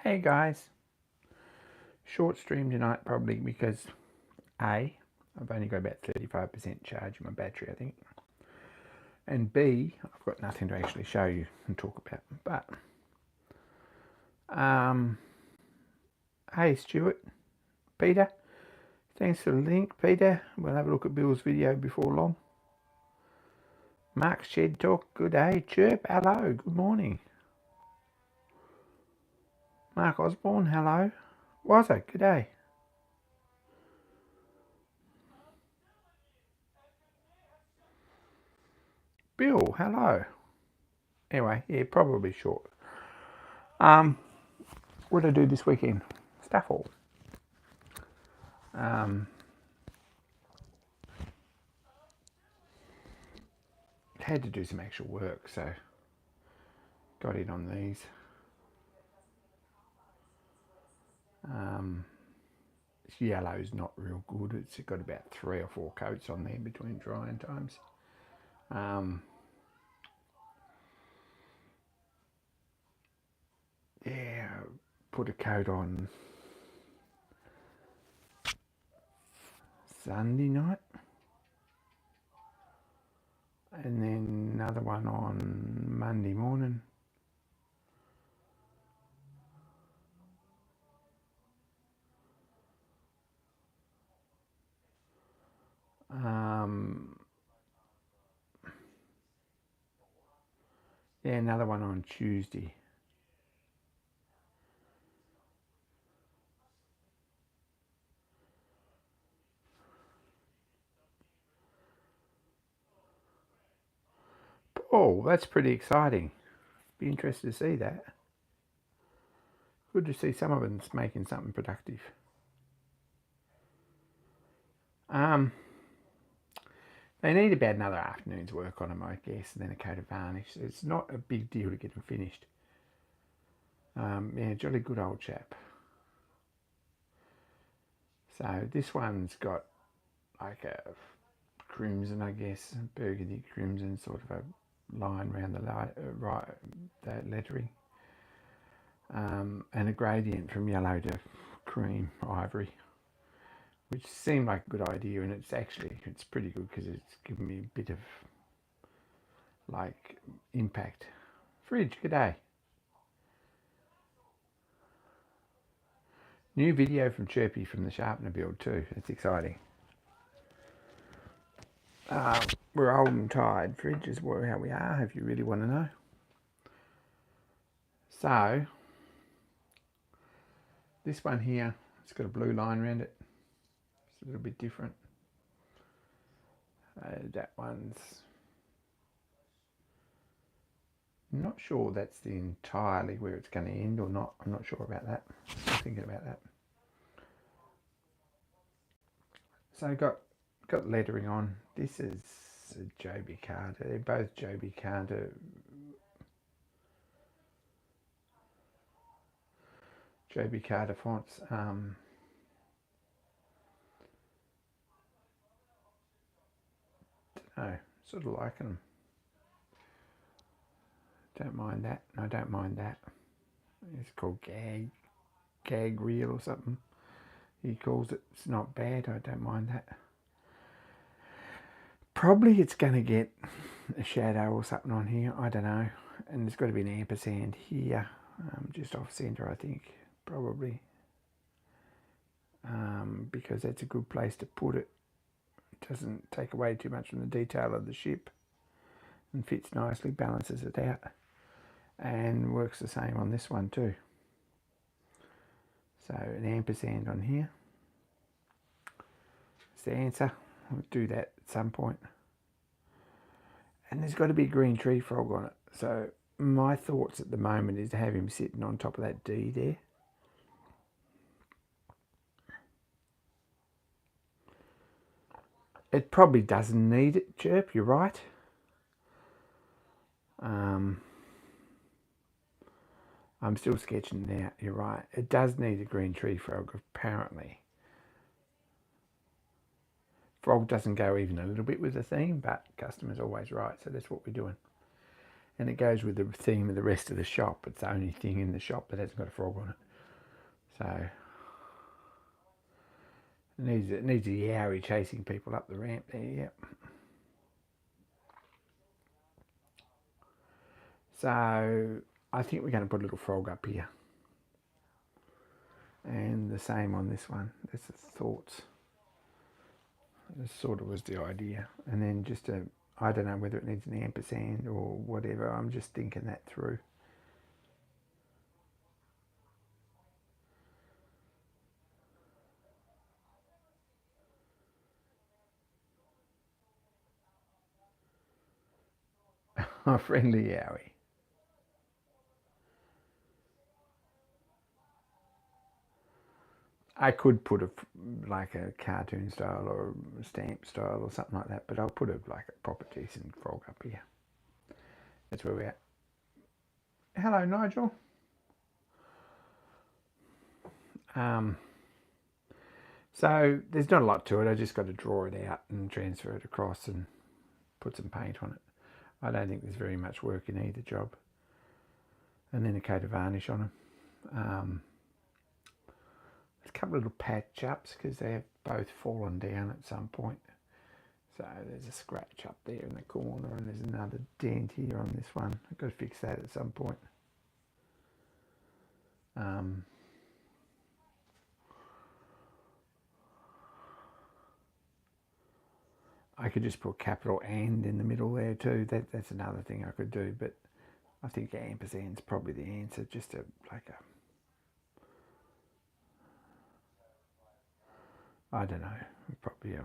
Hey guys, short stream tonight probably because A, I've only got about 35% charge in my battery I think, and B, I've got nothing to actually show you and talk about. But hey Stuart, Peter, thanks for the link. Peter, we'll have a look at Bill's video before long. Mark Shed Talk, good day. Chirp, hello, good morning. Mark Osborne, hello. Was it? Good day. Bill, hello. Anyway, yeah, probably short. What did I do this weekend? Stuff all. Had to do some actual work, so got in on these. Yellow's not real good. It's got about 3 or 4 coats on there between drying times. Yeah, put a coat on Sunday night, and then another one on Monday morning. Yeah, another one on Tuesday. Oh, that's pretty exciting. Be interested to see that. Good to see some of them making something productive. They need about another afternoon's work on them, I guess, and then a coat of varnish. It's not a big deal to get them finished. Yeah, jolly good old chap. So this one's got like a crimson, I guess, burgundy crimson, sort of a line around the lettering, and a gradient from yellow to cream ivory, which seemed like a good idea, and it's pretty good because it's given me a bit of like impact. Fridge, good day. New video from Chirpy from the sharpener build too. It's exciting. We're old and tired. Fridge is how we are, if you really want to know. So, this one here, it's got a blue line around it. It's a little bit different. That one's... I'm not sure that's the entirely where it's going to end or not. I'm not sure about that. I'm thinking about that. So got lettering on. This is a Joby Carter. They're both Joby Carter. Joby Carter fonts. No, sort of liking them. Don't mind that. I don't mind that. It's called gag reel or something. He calls it. It's not bad. I don't mind that. Probably it's going to get a shadow or something on here. I don't know. And there's got to be an ampersand here, just off centre, I think. Probably. Because that's a good place to put it. It doesn't take away too much from the detail of the ship. And fits nicely, balances it out. And works the same on this one too. So an ampersand on here. That's the answer. We'll do that at some point. And there's got to be a green tree frog on it. So my thoughts at the moment is to have him sitting on top of that D there. It probably doesn't need it, Chirp, you're right. I'm still sketching it out, you're right. It does need a green tree frog, apparently. Frog doesn't go even a little bit with the theme, but customer's always right, so that's what we're doing. And it goes with the theme of the rest of the shop. It's the only thing in the shop that hasn't got a frog on it. So it needs a yowie chasing people up the ramp there, yep. So I think we're going to put a little frog up here. And the same on this one. That's the thoughts. This sort of was the idea. And then just I don't know whether it needs an ampersand or whatever. I'm just thinking that through. A friendly yowie. I could put like a cartoon style or a stamp style or something like that, but I'll put like a proper decent frog up here. That's where we're at. Hello, Nigel. So there's not a lot to it. I just got to draw it out and transfer it across and put some paint on it. I don't think there's very much work in either job. And then a coat of varnish on them. There's a couple of little patch ups because they have both fallen down at some point. So there's a scratch up there in the corner and there's another dent here on this one. I've got to fix that at some point. I could just put capital "and" in the middle there too. That's another thing I could do, but I think ampersand's probably the answer. Just I don't know, probably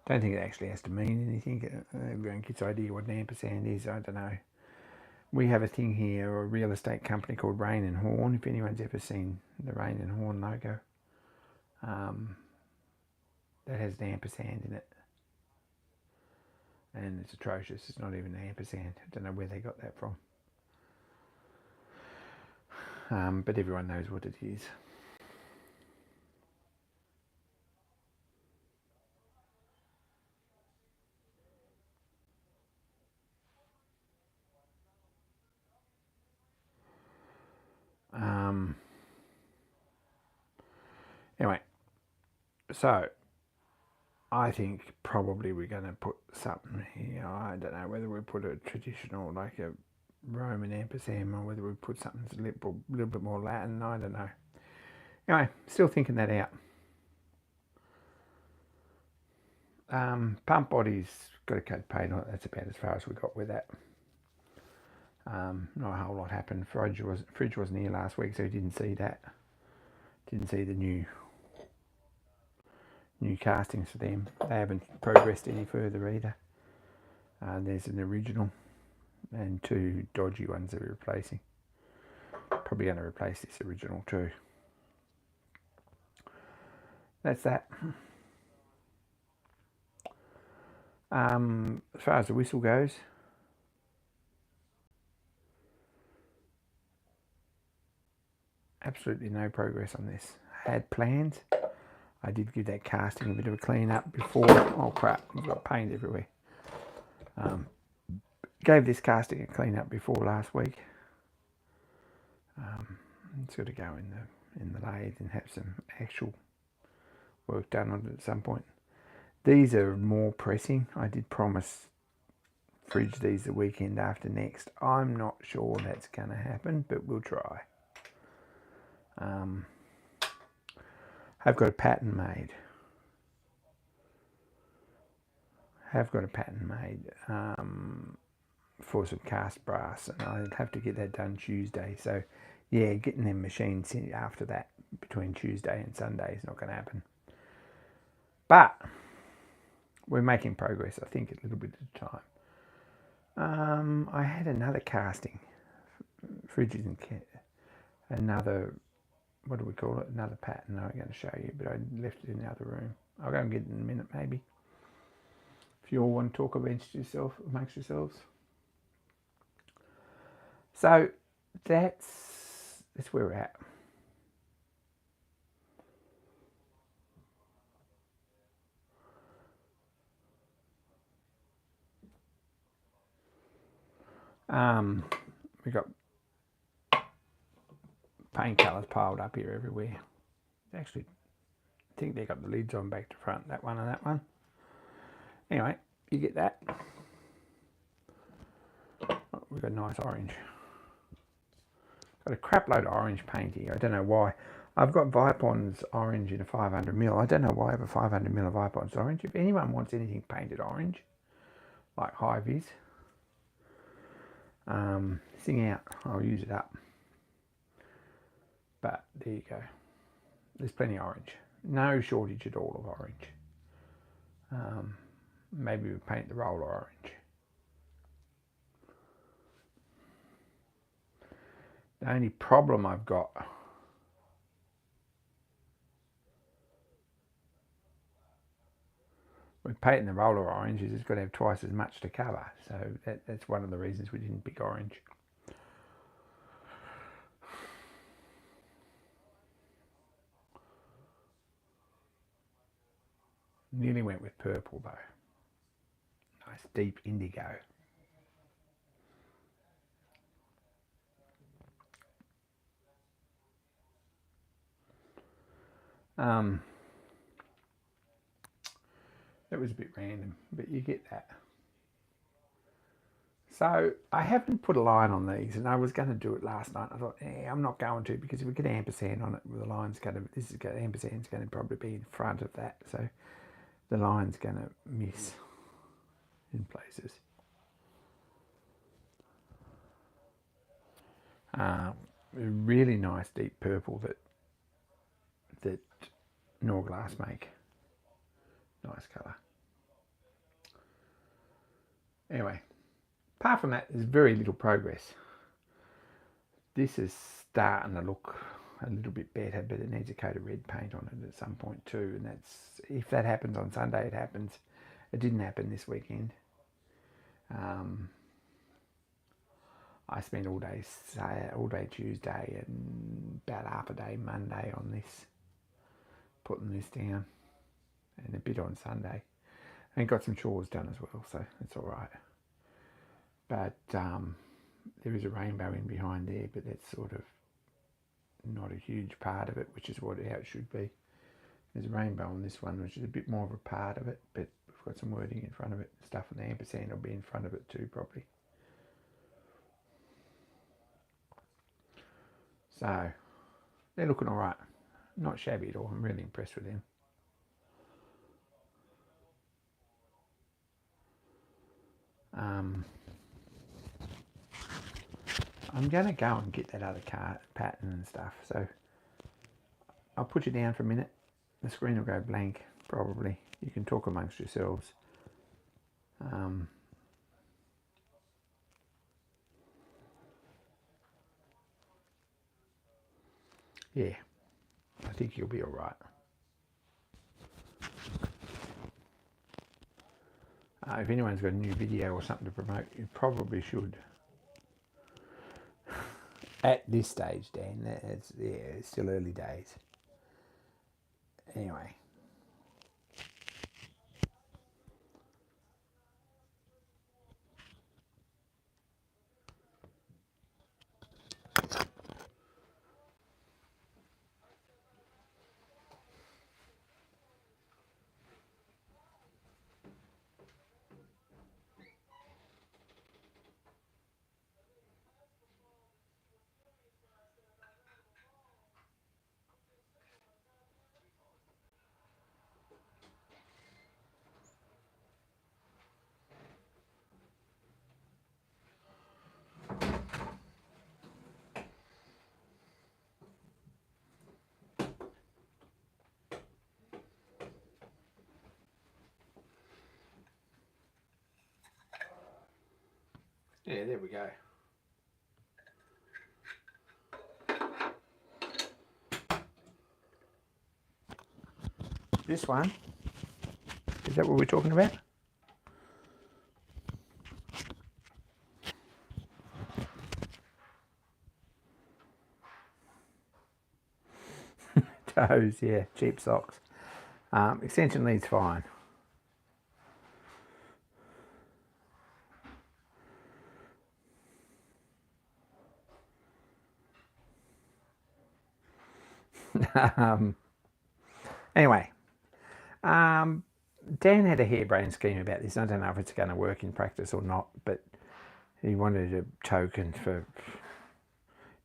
don't think it actually has to mean anything. Everyone gets an idea what an ampersand is. I don't know. We have a thing here, a real estate company called Rain and Horn. If anyone's ever seen the Rain and Horn logo, that has an ampersand in it. And it's atrocious. It's not even an ampersand. I don't know where they got that from. But everyone knows what it is. Anyway, so I think probably we're going to put something here. I don't know whether we put a traditional, like a Roman ampersand, or whether we put something that's a little bit more Latin. I don't know. Anyway, still thinking that out. Pump body's got a coat paint on it. That's about as far as we got with that. Not a whole lot happened. Fridge wasn't here last week, so he didn't see that. Didn't see the new castings for them. They haven't progressed any further either. There's an original and two dodgy ones that we're replacing. Probably going to replace this original too. That's that. As far as the whistle goes, absolutely no progress on this. I had plans. I did give that casting a bit of a clean up before. Oh crap, I've got paint everywhere. Gave this casting a clean up before last week. It's got to go in the lathe and have some actual work done on it at some point. These are more pressing. I did promise fridge these the weekend after next. I'm not sure that's going to happen, but we'll try. I've got a pattern made. For some cast brass, and I'd have to get that done Tuesday. So, yeah, getting them machines after that between Tuesday and Sunday is not going to happen. But we're making progress, I think, a little bit at a time. I had another casting, fridges and another, what do we call it? Another pattern I'm going to show you, but I left it in the other room. I'll go and get it in a minute, maybe. If you all want to talk amongst yourselves. So that's where we're at. We got paint colours piled up here everywhere. Actually, I think they got the lids on back to front, that one and that one. Anyway, you get that. Oh, we've got a nice orange. Got a crap load of orange paint here. I don't know why. I've got Vipon's orange in a 500ml. I don't know why I have a 500ml of Vipon's orange. If anyone wants anything painted orange, like high-vis, sing out. I'll use it up. But there you go. There's plenty of orange. No shortage at all of orange. Maybe we paint the roller orange. The only problem I've got with painting the roller orange is it's got to have twice as much to cover. So that's one of the reasons we didn't pick orange. Nearly went with purple though. Nice deep indigo. That was a bit random, but you get that. So I haven't put a line on these, and I was going to do it last night. I thought, I'm not going to, because if we get an ampersand on it, the line's going to, ampersand's going to probably be in front of that, so the line's going to miss in places. A really nice deep purple that Norglass make. Nice colour. Anyway, apart from that, there's very little progress. This is starting to look a little bit better, but it needs a coat of red paint on it at some point too. And that's, if that happens on Sunday, it happens. It didn't happen this weekend. I spent all day Tuesday and about half a day Monday on this, putting this down, and a bit on Sunday, and got some chores done as well, so it's all right. But there is a rainbow in behind there, but that's sort of not a huge part of it, which is how it should be. There's a rainbow on this one, which is a bit more of a part of it, but we've got some wording in front of it. Stuff in the ampersand will be in front of it too, probably. So they're looking all right. Not shabby at all. I'm really impressed with them. I'm going to go and get that other pattern and stuff. So I'll put you down for a minute. The screen will go blank, probably. You can talk amongst yourselves. Yeah, I think you'll be all right. If anyone's got a new video or something to promote, you probably should. At this stage, Dan, it's still early days. Anyway. Yeah, there we go. This one, is that what we're talking about? Toes, yeah, cheap socks. Extension lead's fine. um, anyway, Dan had a harebrained scheme about this. I don't know if it's going to work in practice or not, but he wanted a token for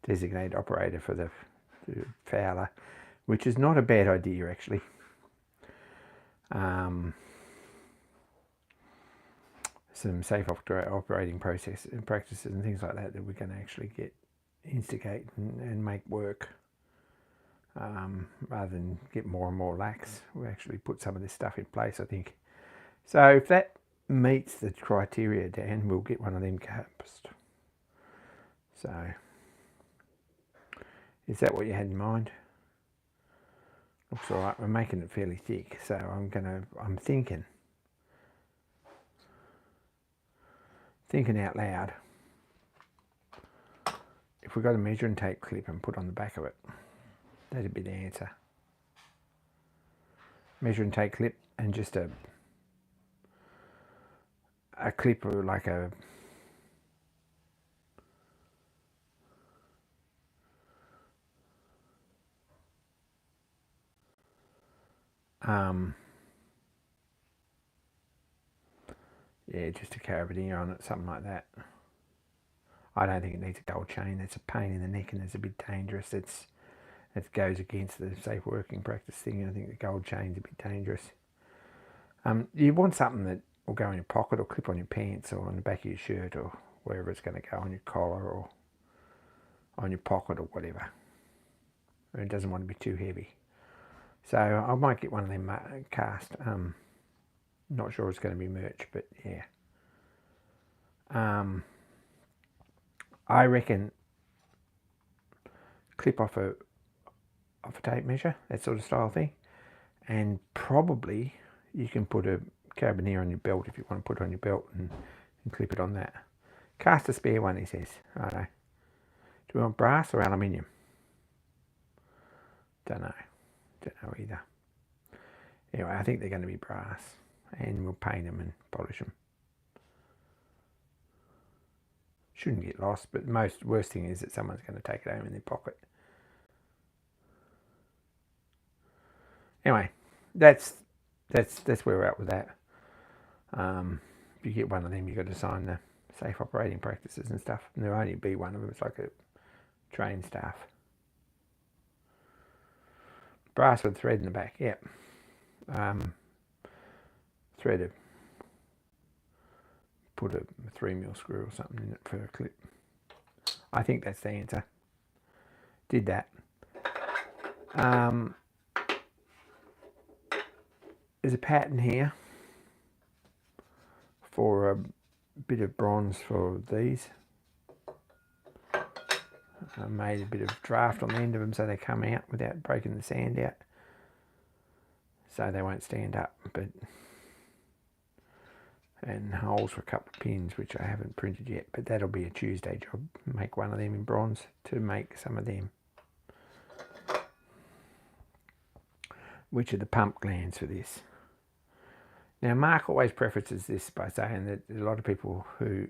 designated operator for the fowler, which is not a bad idea actually. Some safe operating process and practices and things like that we're going to actually instigate and make work, rather than get more and more lax. We actually put some of this stuff in place, I think. So if that meets the criteria, Dan, we'll get one of them cast. So is that what you had in mind? Looks all right. We're making it fairly thick, so I'm thinking out loud. If we got a measuring tape clip and put on the back of it, that'd be the answer. Measuring tape clip and just a clip, or like a yeah, just a carabiner on it, something like that. I don't think it needs a gold chain. It's a pain in the neck and it's a bit dangerous. It goes against the safe working practice thing. I think the gold chain's a bit dangerous. You want something that will go in your pocket or clip on your pants or on the back of your shirt or wherever it's going to go, on your collar or on your pocket or whatever. It doesn't want to be too heavy. So I might get one of them cast. Not sure it's going to be merch, but yeah. I reckon clip off a tape measure, that sort of style thing, and probably you can put a carabiner on your belt if you want to put it on your belt and clip it on that. Cast a spare one, he says. Righto. Do we want brass or aluminium? Don't know either. Anyway, I think they're going to be brass, and we'll paint them and polish them. Shouldn't get lost, but the worst thing is that someone's going to take it home in their pocket. Anyway, that's where we're at with that. If you get one of them, you've got to sign the safe operating practices and stuff. And there'll only be one of them. It's like a trained staff. Brass with thread in the back, yep. Threaded. Put a 3mm screw or something in it for a clip. I think that's the answer. Did that. There's a pattern here for a bit of bronze for these. I made a bit of draft on the end of them so they come out without breaking the sand out, so they won't stand up. And holes for a couple of pins which I haven't printed yet, but that'll be a Tuesday job. Make one of them in bronze to make some of them, which are the pump glands for this. Now Mark always prefaces this by saying that a lot of people who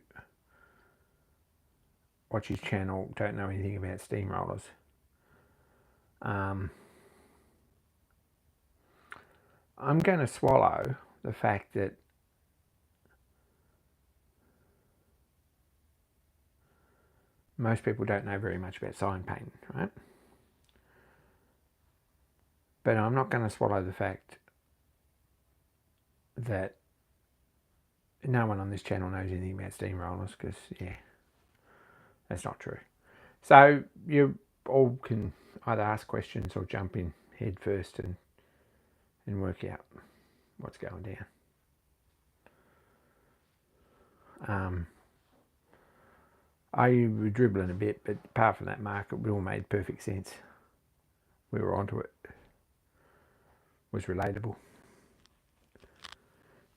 watch his channel don't know anything about steamrollers. I'm going to swallow the fact that most people don't know very much about sign painting, right? But I'm not going to swallow the fact that no one on this channel knows anything about steamrollers, because, yeah, that's not true. So you all can either ask questions or jump in head first and work out what's going down. I was dribbling a bit, but apart from that, Mark, it all made perfect sense. We were onto it. It was relatable.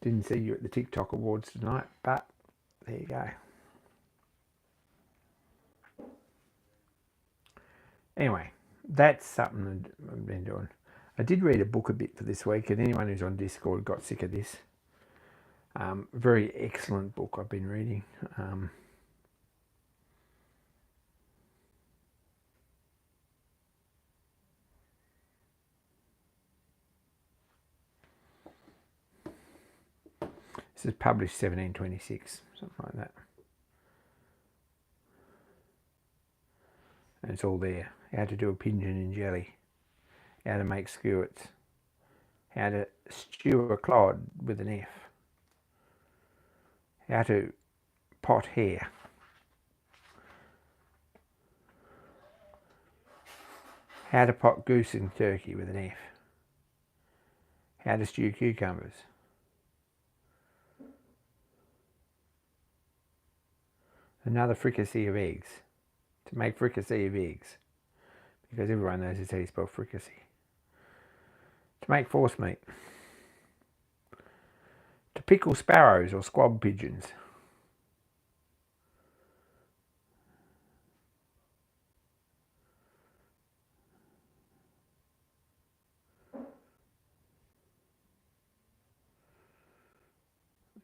Didn't see you at the TikTok Awards tonight, but there you go. Anyway, that's something I've been doing. I did read a book a bit for this week, and anyone who's on Discord got sick of this. Very excellent book I've been reading. This is published 1726, something like that. And it's all there. How to do a pigeon in jelly. How to make skewers. How to stew a clod with an F. How to pot hare. How to pot goose and turkey with an F. How to stew cucumbers. Another fricassee of eggs. To make fricassee of eggs. Because everyone knows it's how you spell fricassee. To make force meat. To pickle sparrows or squab pigeons.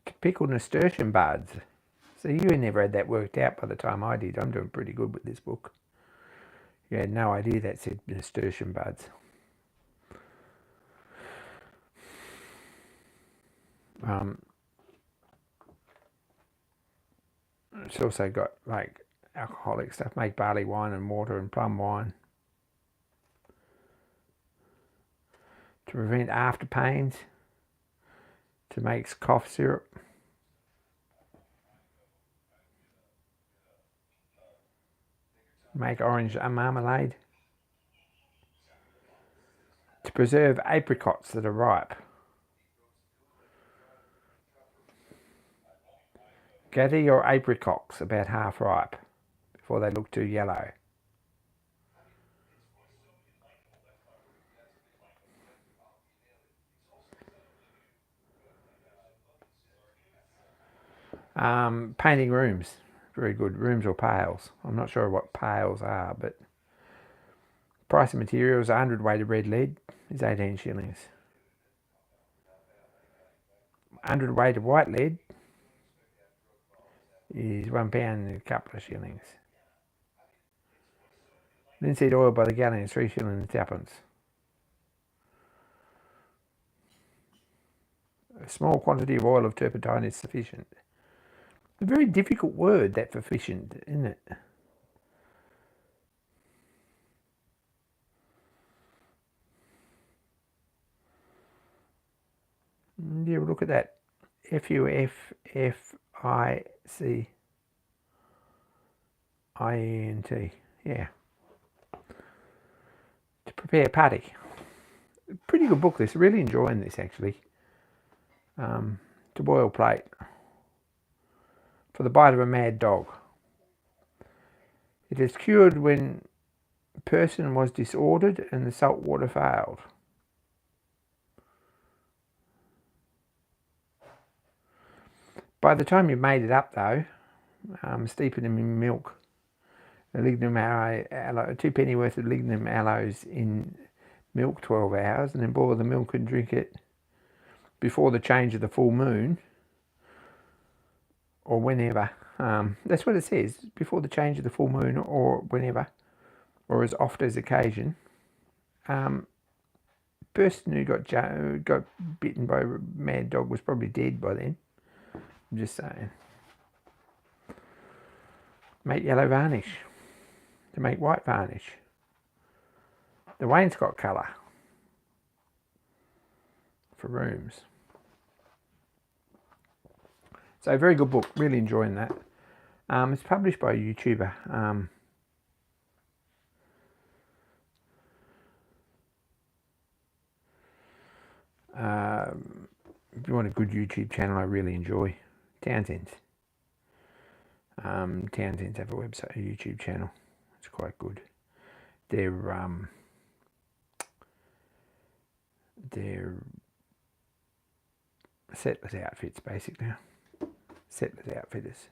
To pickle nasturtium buds. So you never had that worked out by the time I did. I'm doing pretty good with this book. You had no idea that said nasturtium buds. It's also got like alcoholic stuff. Make barley wine and water and plum wine. To prevent after pains. To make cough syrup. Make orange marmalade. To preserve apricots that are ripe. Gather your apricots about half ripe before they look too yellow. Painting rooms. Very good. Rooms or pails. I'm not sure what pails are, but price of materials, 100 weight of red lead is 18 shillings. 100 weight of white lead is £1 and a couple of shillings. Linseed oil by the gallon is 3 shillings and twopence. A small quantity of oil of turpentine is sufficient. A very difficult word, that sufficient, isn't it? Yeah, look at that. FUFFICIENT. Yeah. To prepare putty. Pretty good book this. Really enjoying this actually. To boil plate. For the bite of a mad dog. It is cured when a person was disordered and the salt water failed. By the time you've made it up though, steep them in milk. The lignum aloe, 2 pennyworth of lignum aloes in milk 12 hours, and then boil the milk and drink it before the change of the full moon, or whenever. That's what it says, before the change of the full moon, or whenever, or as oft as occasion. Person who got bitten by a mad dog was probably dead by then. I'm just saying. Make yellow varnish. To make white varnish. The wainscot colour for rooms. So a very good book, really enjoying that. It's published by a YouTuber. If you want a good YouTube channel I really enjoy, Townsend's. Townsend's have a website, a YouTube channel. It's quite good. They're settlers outfits basically. Settlers outfitters.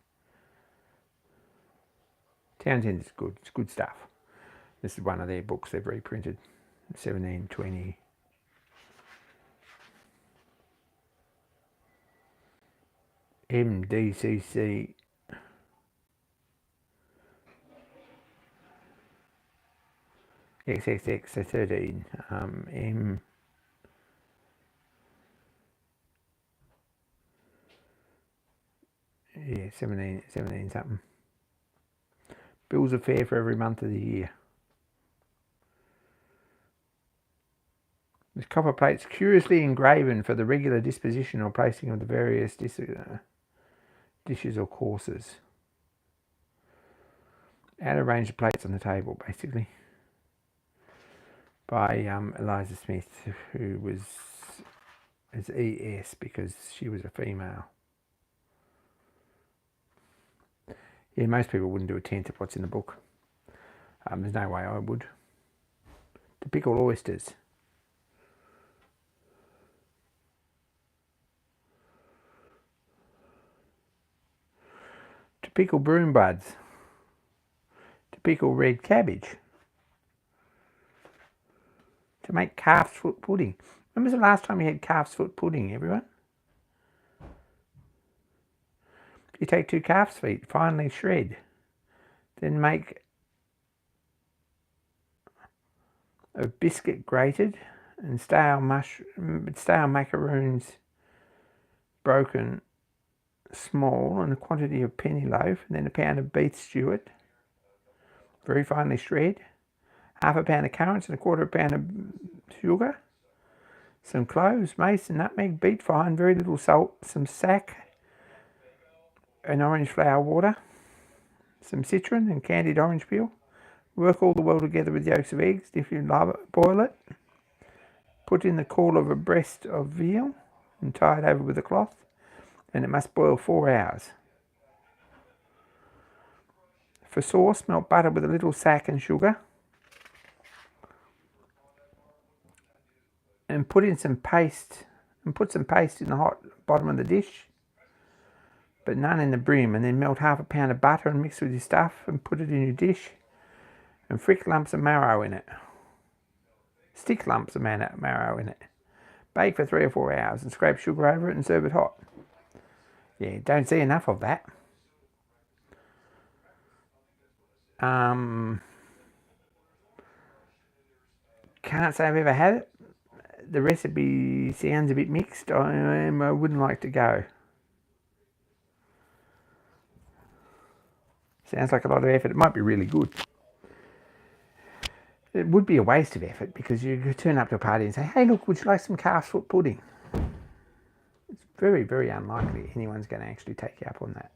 Townsend's good. It's good stuff. This is one of their books they've reprinted. 1720. MDCC XXX 13 M Yeah, 17 something. Bills of fare for every month of the year. With copper plates curiously engraven for the regular disposition or placing of the various dishes or courses. How to arrange the plates on the table, basically. By Eliza Smith, who was as ES because she was a female. Yeah, most people wouldn't do a tenth of what's in the book. There's no way I would. To pickle oysters. To pickle broom buds. To pickle red cabbage. To make calf's foot pudding. When was the last time you had calf's foot pudding, everyone? You take 2 calf's feet, finely shred. Then make a biscuit grated and stale macaroons broken small and a quantity of penny loaf, and then a pound of beef suet, very finely shred, half a pound of currants and a quarter of a pound of sugar, some cloves, mace and nutmeg, beat fine, very little salt, some sack and orange flower water, some citron and candied orange peel. Work all the well together with yolks of eggs. If you love it, boil it. Put in the caul of a breast of veal and tie it over with a cloth, and it must boil 4 hours. For sauce, melt butter with a little sack and sugar, and put some paste in the hot bottom of the dish, but none in the brim, and then melt half a pound of butter and mix with your stuff and put it in your dish, and stick lumps of marrow in it. Bake for 3 or 4 hours and scrape sugar over it and serve it hot. Yeah, don't see enough of that. Can't say I've ever had it. The recipe sounds a bit mixed. I wouldn't like to go. Sounds like a lot of effort. It might be really good. It would be a waste of effort because you could turn up to a party and say, hey, look, would you like some calf's foot pudding? It's very, very unlikely anyone's going to actually take you up on that.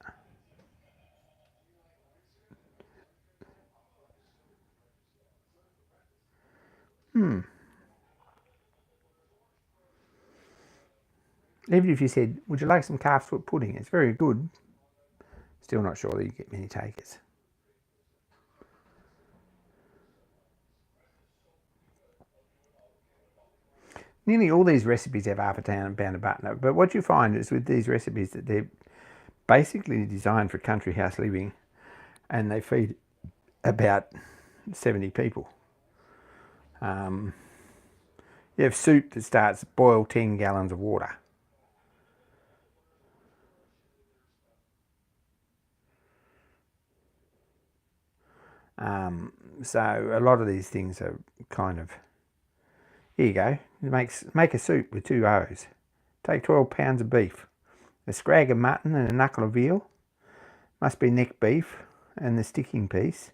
Even if you said, would you like some calf's foot pudding? It's very good. Still not sure that you get many takers. Nearly all these recipes have half a pound of butter, but what you find is with these recipes that they're basically designed for country house living, and they feed about 70 people. You have soup that starts boil 10 gallons of water. So a lot of these things are kind of, here you go, make a soup with 2 O's. Take 12 pounds of beef, a scrag of mutton and a knuckle of veal, must be neck beef and the sticking piece.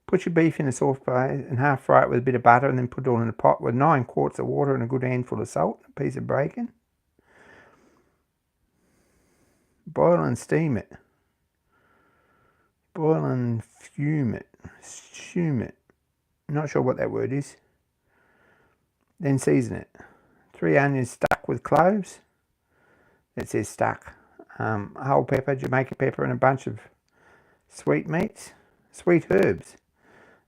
Put your beef in a saucepan and half fry it with a bit of butter, and then put it all in a pot with 9 quarts of water and a good handful of salt, a piece of bacon. Boil and steam it. Boil and fume it. Not sure what that word is. Then season it. 3 onions stuck with cloves. It says stuck. A whole pepper, Jamaica pepper, and a bunch of sweet herbs.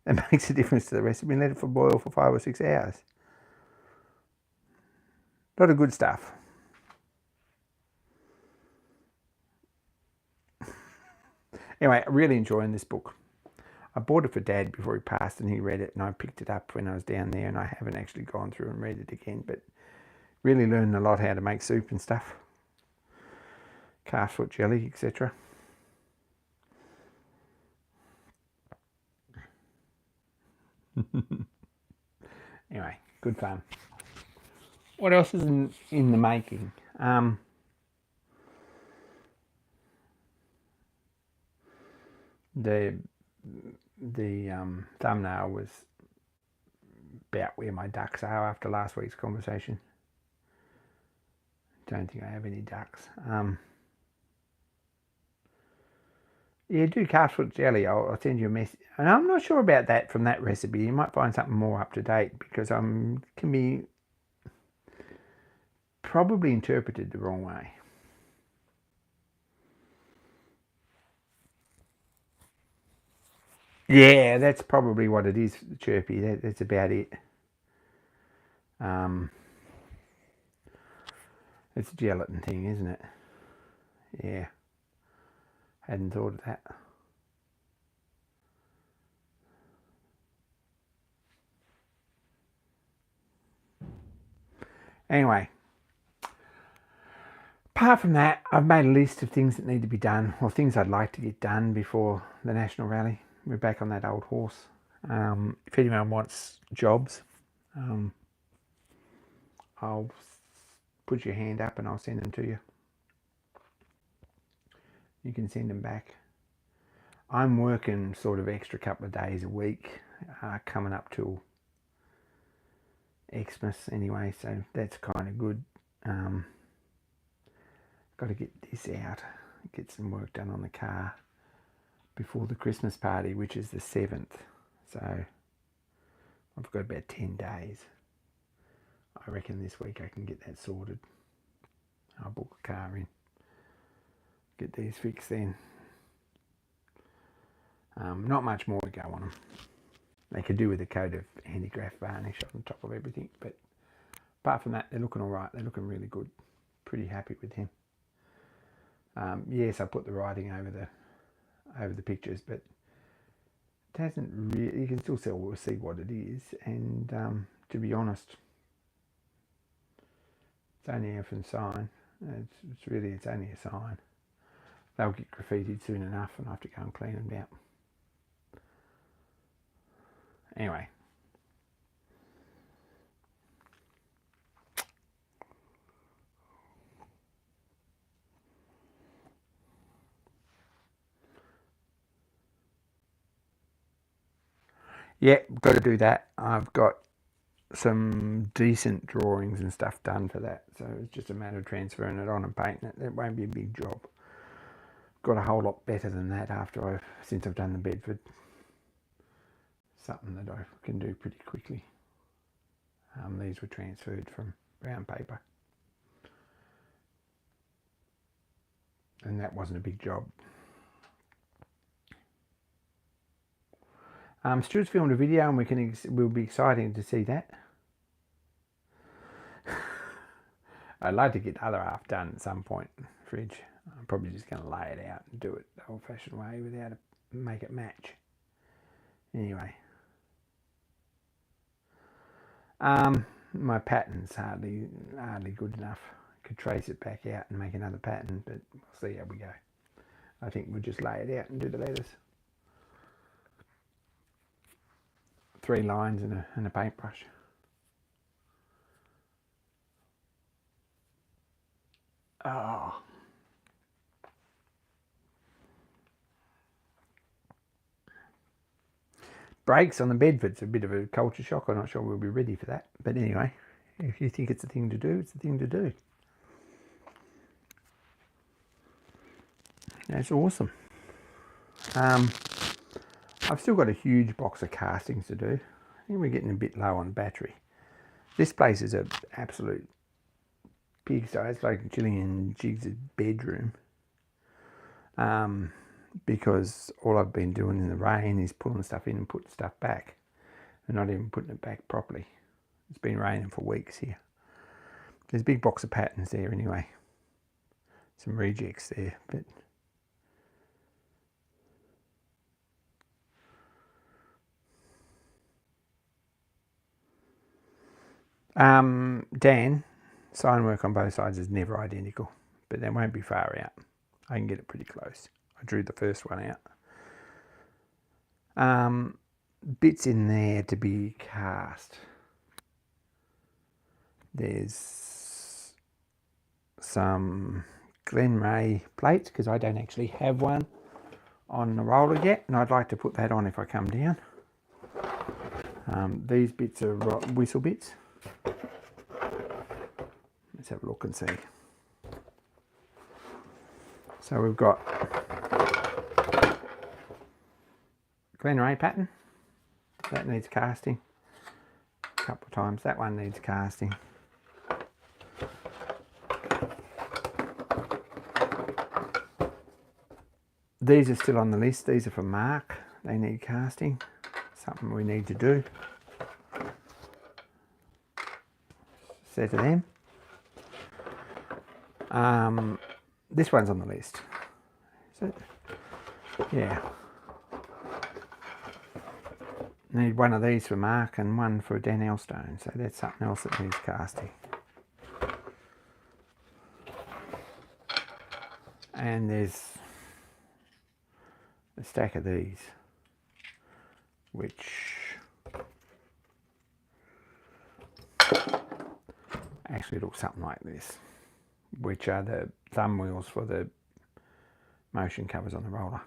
That makes a difference to the recipe, and let it boil for 5 or 6 hours. A lot of good stuff. Anyway, I'm really enjoying this book. I bought it for Dad before he passed, and he read it, and I picked it up when I was down there, and I haven't actually gone through and read it again, but really learned a lot how to make soup and stuff. Calf's foot jelly, etc. Anyway, good fun. What else is in the making? The thumbnail was about where my ducks are after last week's conversation. Don't think I have any ducks. Yeah, do calf's foot jelly. I'll send you a message. And I'm not sure about that from that recipe. You might find something more up to date because can be probably interpreted the wrong way. Yeah, that's probably what it is, Chirpy. That's about it. It's a gelatin thing, isn't it? Yeah. Hadn't thought of that. Anyway, apart from that, I've made a list of things that need to be done, or things I'd like to get done before the National Rally. We're back on that old horse. If anyone wants jobs, I'll put your hand up and I'll send them to you. You can send them back. I'm working sort of extra couple of days a week, coming up till Xmas anyway, so that's kind of good. Got to get this out, get some work done on the car before the Christmas party, which is the 7th. So I've got about 10 days. I reckon this week I can get that sorted. I'll book a car in, get these fixed then. Not much more to go on them. They could do with a coat of anti-graft varnish on top of everything, but apart from that, they're looking all right. They're looking really good. Pretty happy with him. Yes, I put the writing over the pictures, but it hasn't really. You can still see what it is, and to be honest, it's only a sign. It's only a sign. They'll get graffitied soon enough, and I have to go and clean them out. Anyway. Yeah, got to do that. I've got some decent drawings and stuff done for that, so it's just a matter of transferring it on and painting it. It won't be a big job. Got a whole lot better than that since I've done the Bedford. Something that I can do pretty quickly. These were transferred from brown paper, and that wasn't a big job. Stuart's filmed a video, and we'll be excited to see that. I'd like to get the other half done at some point. Fridge. I'm probably just going to lay it out and do it the old-fashioned way without make it match. Anyway, my pattern's hardly good enough. Could trace it back out and make another pattern, but we'll see how we go. I think we'll just lay it out and do the letters. 3 lines and a paintbrush. Oh. Brakes on the Bedford's a bit of a culture shock. I'm not sure we'll be ready for that. But anyway, if you think it's a thing to do, it's a thing to do. That's awesome. I've still got a huge box of castings to do. I think we're getting a bit low on battery. This place is an absolute pigsty. It's like Gillian Jiggs' bedroom. Because all I've been doing in the rain is pulling stuff in and putting stuff back, and not even putting it back properly. It's been raining for weeks here. There's a big box of patterns there anyway. Some rejects there, but Dan, sign work on both sides is never identical, but they won't be far out. I can get it pretty close. I drew the first one out. Bits in there to be cast. There's some Glen Ray plates, because I don't actually have one on the roller yet, and I'd like to put that on if I come down. These bits are whistle bits. Let's have a look and see. So we've got Glen Ray pattern. That needs casting a couple of times. That one needs casting. These are still on the list. These are from Mark. They need casting. Something we need to do. Set of them. This one's on the list. Is it? Yeah. Need one of these for Mark and one for Dan Elstone. So that's something else that needs casting. And there's a stack of these, which actually look something like this, which are the thumb wheels for the motion covers on the roller.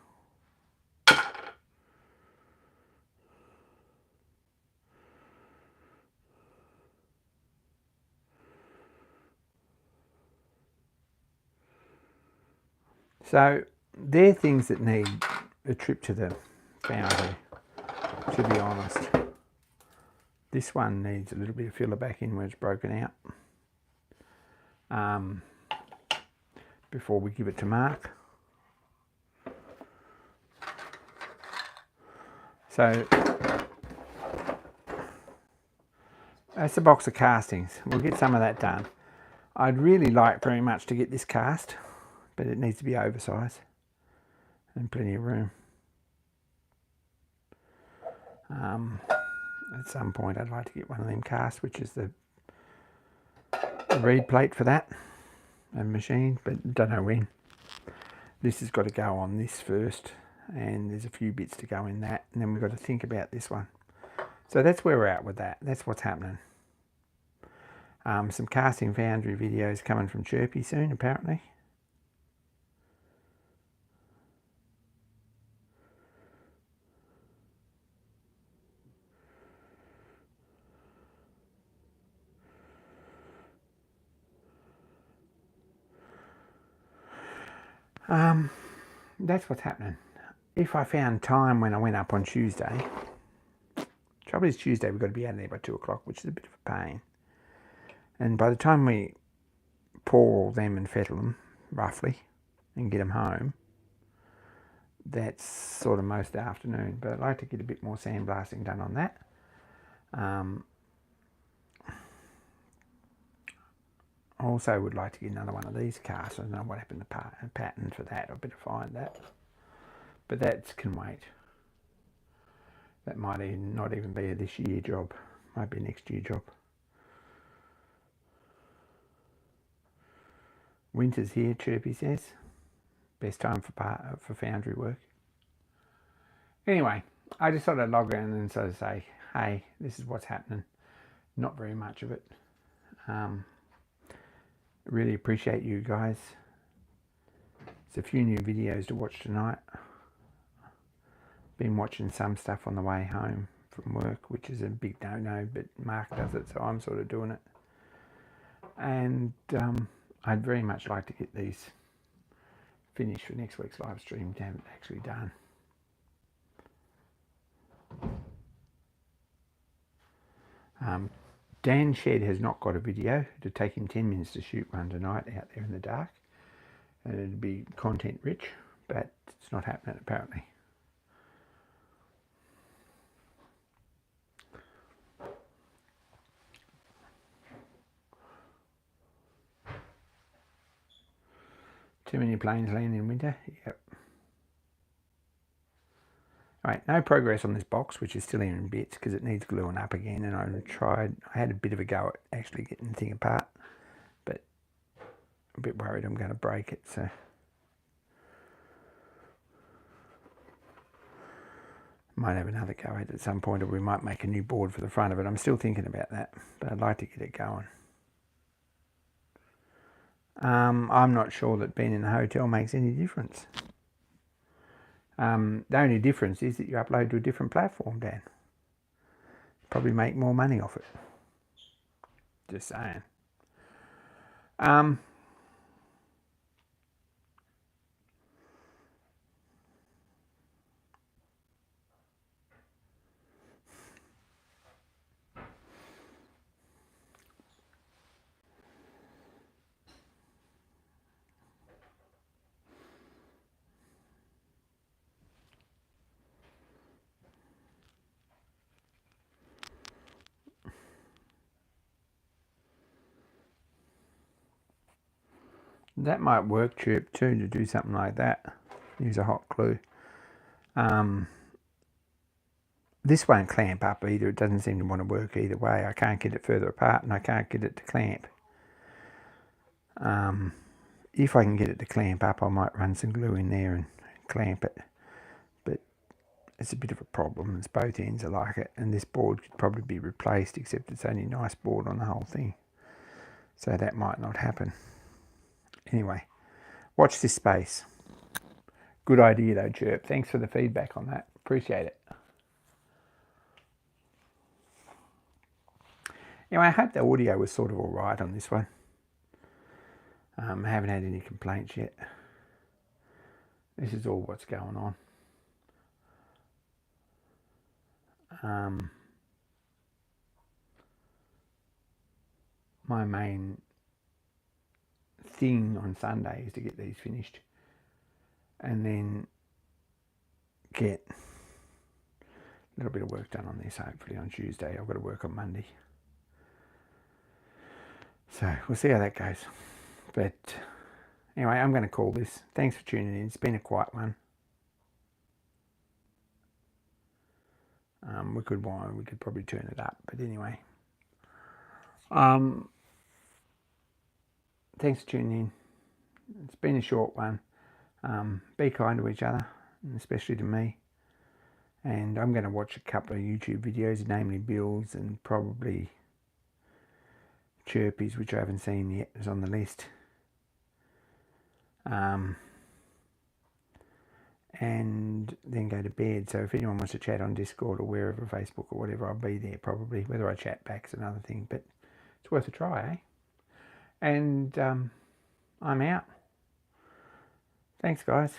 So they're things that need a trip to the foundry, to be honest. This one needs a little bit of filler back in where it's broken out. Before we give it to Mark. So that's a box of castings. We'll get some of that done. I'd really like very much to get this cast, but it needs to be oversized and plenty of room. At some point I'd like to get one of them cast, which is the reed plate for that and machine, but don't know when. This has got to go on this first, and there's a few bits to go in that, and then we've got to think about this one. So that's where we're at with that. That's what's happening. Some casting foundry videos coming from Chirpy soon, apparently. That's what's happening. If I found time when I went up on Tuesday, trouble is Tuesday we've got to be out of there by 2 o'clock, which is a bit of a pain. And by the time we pour all them and fettle them, roughly, and get them home, that's sort of most of the afternoon. But I'd like to get a bit more sandblasting done on that. I also would like to get another one of these casts. I don't know what happened to the pattern for that. I better find that. But that can wait. That might not even be a this year job. Might be a next year job. Winter's here, Chirpy says. Best time for foundry work. Anyway, I just thought I'd log in and sort of say, hey, this is what's happening. Not very much of it. Really appreciate you guys. There's a few new videos to watch tonight. Been watching some stuff on the way home from work, which is a big no-no, but Mark does it, so I'm sort of doing it. And I'd very much like to get these finished for next week's live stream to have it actually done. Dan Shed has not got a video. It'll take him 10 minutes to shoot one tonight out there in the dark. And it'd be content rich, but it's not happening apparently. Too many planes land in winter? Yep. Alright, no progress on this box, which is still in bits because it needs gluing up again, and I had a bit of a go at actually getting the thing apart, but I'm a bit worried I'm going to break it, so might have another go at it at some point, or we might make a new board for the front of it. I'm still thinking about that, but I'd like to get it going. I'm not sure that being in a hotel makes any difference. The only difference is that you upload to a different platform, Dan. Probably make more money off it. Just saying. That might work, Chirp, too, to do something like that. Use a hot glue. This won't clamp up either. It doesn't seem to want to work either way. I can't get it further apart and I can't get it to clamp. If I can get it to clamp up, I might run some glue in there and clamp it. But it's a bit of a problem. It's both ends are like it. And this board could probably be replaced, except it's only a nice board on the whole thing. So that might not happen. Anyway, watch this space. Good idea though, Chirp. Thanks for the feedback on that. Appreciate it. Anyway, I hope the audio was sort of alright on this one. I haven't had any complaints yet. This is all what's going on. My main thing on Sunday is to get these finished and then get a little bit of work done on this hopefully on Tuesday. I've got to work on Monday. So we'll see how that goes. But anyway, I'm going to call this. Thanks for tuning in. It's been a quiet one. We could probably turn it up, but anyway. Thanks for tuning in. It's been a short one. Be kind to each other, and especially to me. And I'm going to watch a couple of YouTube videos, namely Bill's and probably Chirpy's, which I haven't seen yet, is on the list. And then go to bed. So if anyone wants to chat on Discord or wherever, Facebook or whatever, I'll be there probably. Whether I chat back's another thing, but it's worth a try, eh? And I'm out. Thanks, guys.